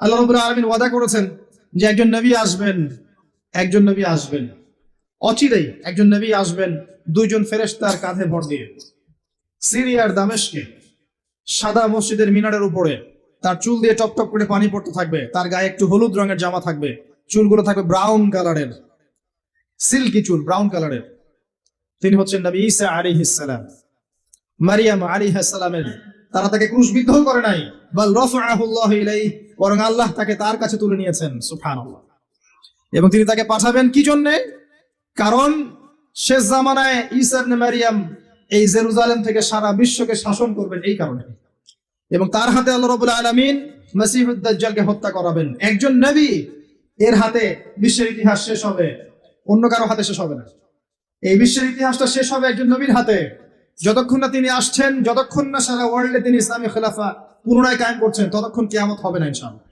আল্লাহ রাব্বুল আলামিন ওয়াদা করেছেন যে একজন নবী আসবেন, একজন নবী আসবেন, অচিরেই একজন নবী আসবেন দুইজন ফেরেশতার কাঁধে ভর দিয়ে। সিরিয়ার দামেস্কে সাদা মসজিদের মিনারের উপরে তার চুল দিয়ে টপটপ করে পানি পড়তে থাকবে, তার গায়ে একটু হলুদ রঙের জামা থাকবে, চুলগুলো থাকবে ব্রাউন কালারের, সিল্কি চুল ব্রাউন কালারের। তিনি হচ্ছেন নবী ঈসা আলাইহিস সালাম। মারিয়াম আলাইহিস সালামের তারা তাকে ক্রুশবিদ্ধ করে নাই, বাল রাফআহু আল্লাহু ইলাইহি, বরং আল্লাহ তাকে তার কাছে তুলে নিয়েছেন। সুবহানাল্লাহ। এবং তিনি তাকে পাঠাবেন কি জন্য? কারণ শেষ জামানায় ঈসা ইবনে মারিয়াম এই জেরুজালেম থেকে সারা বিশ্বকে শাসন করবেন এই কারণে। এবং তার হাতে আল্লাহ রাব্বুল আলামিন মসিহুদ দাজ্জালকে হত্যা করাবেন। একজন নবী এর হাতে বিশ্বের ইতিহাস শেষ হবে, অন্য কারো হাতে শেষ হবে না। এই বিশ্বের ইতিহাসটা শেষ হবে একজন নবীর হাতে। যতক্ষণ না তিনি আসছেন, যতক্ষণ না সারা ওয়ার্ল্ডে তিনি ইসলামী খেলাফা পুনরায় কায়েম করছেন, ততক্ষণ কিয়ামত হবে না ইনশাআল্লাহ।